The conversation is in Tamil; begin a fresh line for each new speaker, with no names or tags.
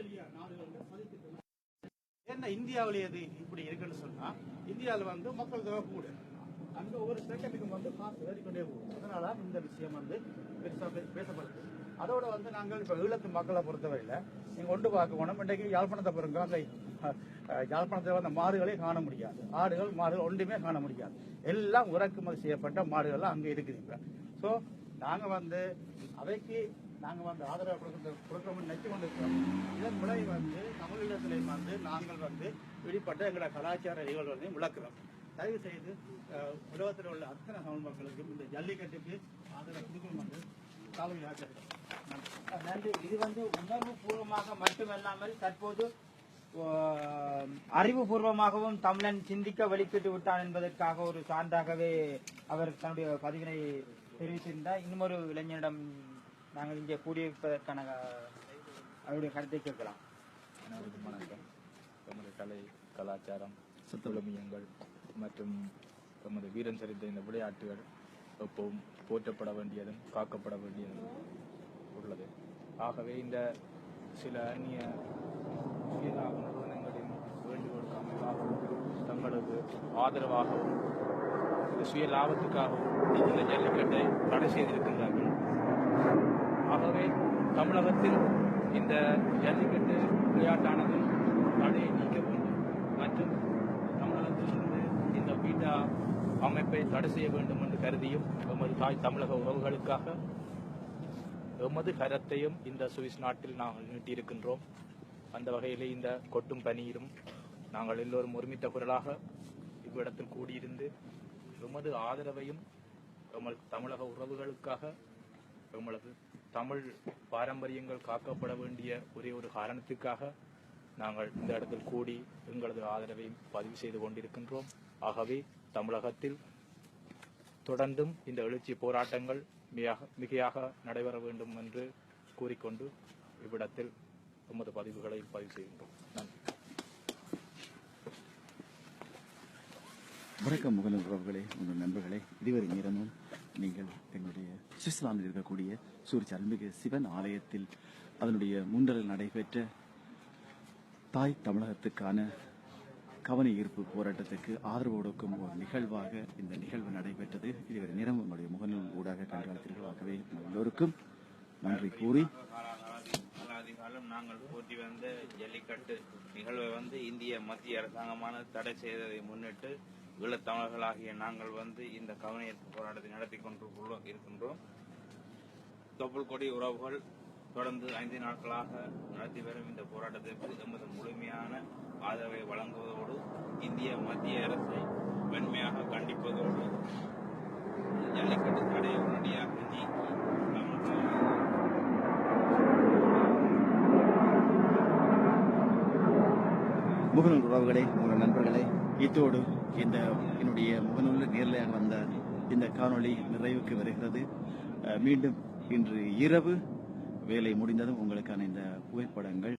ஆஸ்திரேலியா நாடுகளில் சதித்திட்டம். ஏன்னா இந்தியாவிலே இது இப்படி இருக்குன்னு சொன்னா இந்தியாவில் மக்கள் தொகை கூட அங்க ஒவ்வொரு செகண்டுக்கும் காசு ஏறிக்கொண்டே போகும். அதனால இந்த விஷயம் பெருசா பேசப்படுது. அதோட நாங்கள் இப்ப ஈழத்து மக்களை பொறுத்தவரையில நீங்க ஒன்று பார்க்க போனோம். இன்றைக்கு யாழ்ப்பாணத்தை பாருங்க, அந்த யாழ்ப்பாணத்தில் மாடுகளே காண முடியாது. மாடுகள் ஒன்றுமே காண முடியாது. எல்லாம் இறக்குமதி செய்யப்பட்ட மாடுகள் அங்க இருக்குது. இப்ப சோ நாங்க அவைக்கு நாங்க ஆதரவு கொடுக்கணும்னு நினைச்சு கொண்டிருக்கிறோம். இதன் விளைவு தமிழீழத்திலே நாங்கள் வெளிப்பட்ட எங்களோட கலாச்சார நிகழ்வுகளையும் விளக்குறோம். தயவு செய்து உலகத்தில் உள்ள அத்தனை தமிழ் மக்களுக்கும் இந்த ஜல்லிக்கட்டுக்கு ஆதரவு கொடுக்கணும் என்று காவல் ஆச்சரிக்கிறோம்.
நன்றி. இது உணர்வு பூர்வமாக மட்டுமல்லாமல் தற்போது அறிவுபூர்வமாகவும் தமிழன் சிந்திக்க வெளிக்கிட்டு விட்டான் என்பதற்காக ஒரு சான்றாகவே அவர் தன்னுடைய பதிவினை தெரிவித்திருந்தார். இன்னும் ஒரு இளைஞனிடம் நாங்கள் இங்கே கூடியிருப்பதற்கான அவருடைய கருத்தை கேட்கலாம்.
அனைவருக்கும் வணக்கம். எமது கலை, கலாச்சாரம், சுற்றுலமியங்கள் மற்றும் எமது வீரன் சரித்த இந்த விளையாட்டுகள் எப்பவும் போற்றப்பட வேண்டியதும் காக்கப்பட வேண்டியதும் உள்ளது. ஆகவே இந்த சில அந்நிய நிறுவனங்களின் வேண்டுகோளுக்கு அமைவாகவும் தங்களது ஆதரவாகவும் இந்த சுய லாபத்துக்காகவும் இந்த ஜல்லிக்கட்டை தடை செய்திருக்கின்றார்கள். ஆகவே தமிழகத்தில் இந்த ஜல்லிக்கட்டு விளையாட்டானது தடையை நீக்க வேண்டும் மற்றும் தமிழகத்திலிருந்து இந்த பீட்டா அமைப்பை தடை செய்ய வேண்டும் என்று கருதியும் எமது தாய் தமிழக உறவுகளுக்காக எமது கரத்தையும் இந்த சுவிஸ் நாட்டில் நாங்கள் நீட்டியிருக்கின்றோம். அந்த வகையிலே இந்த கொட்டும் பனியிலும் நாங்கள் எல்லோரும் ஒருமித்த குரலாக இவ்விடத்தில் கூடியிருந்து எமது ஆதரவையும் எமது தமிழக உறவுகளுக்காக எமது தமிழ் பாரம்பரியங்கள் காக்கப்பட வேண்டிய ஒரே ஒரு காரணத்துக்காக நாங்கள் இந்த இடத்தில் கூடி எங்களது ஆதரவையும் பதிவு செய்து கொண்டிருக்கின்றோம். ஆகவே தமிழகத்தில் தொடர்ந்தும் இந்த எழுச்சி போராட்டங்கள் மிகையாக நடைபெற வேண்டும் என்று கூறிக்கொண்டு இவ்விடத்தில் எமது பதிவுகளை பதிவு செய்கின்றோம். நன்றி.
வணக்கம் முகநூல் உறவுகளே, உங்கள் நண்பர்களே. இதுவரை நேரமும் நீங்கள் எங்களுடைய சுவிட்சர்லாந்தில் இருக்கக்கூடிய சூரிச் அருள்மிகு சிவன் ஆலயத்தில் அதனுடைய முன்றலில் நடைபெற்ற தாய் தமிழகத்துக்கான கவன ஈர்ப்பு போராட்டத்துக்கு ஆதரவு கொடுக்கும் ஒரு நிகழ்வாக இந்த நிகழ்வு நடைபெற்றது. இதுவரை நேரம் உங்களுடைய முகநூல் ஊடாக கண்காணித்தீர்கள். ஆகவே எல்லோருக்கும் நன்றி கூறி
காலம் நாங்கள் போட்டி வந்த ஜல்லிக்கட்டு நிகழ்வை இந்திய மத்திய அரசாங்கமான தடை செய்ததை முன்னிட்டு ஈழத்தமிழர்களாகிய நாங்கள் இந்த கவனஈர்ப்பு போராட்டத்தை நடத்தி கொண்டு இருக்கின்றோம். தொப்புள் கொடி உறவுகள் தொடர்ந்து 5 நாட்களாக நடத்தி வரும் இந்த போராட்டத்திற்கு எமது முழுமையான ஆதரவை வழங்குவதோடு இந்திய மத்திய அரசை வன்மையாக கண்டிப்பதோடு ஜல்லிக்கட்டு தடையை உடனடியாக நீக்கி
முகநூல் உறவுகளே, உங்கள் நண்பர்களே, இத்தோடு இந்த என்னுடைய முகநூலில் நேரலையாக வந்த இந்த காணொளி நிறைவுக்கு வருகிறது. மீண்டும் இன்று இரவு வேலை முடிந்ததும் உங்களுக்கான இந்த புகைப்படங்கள்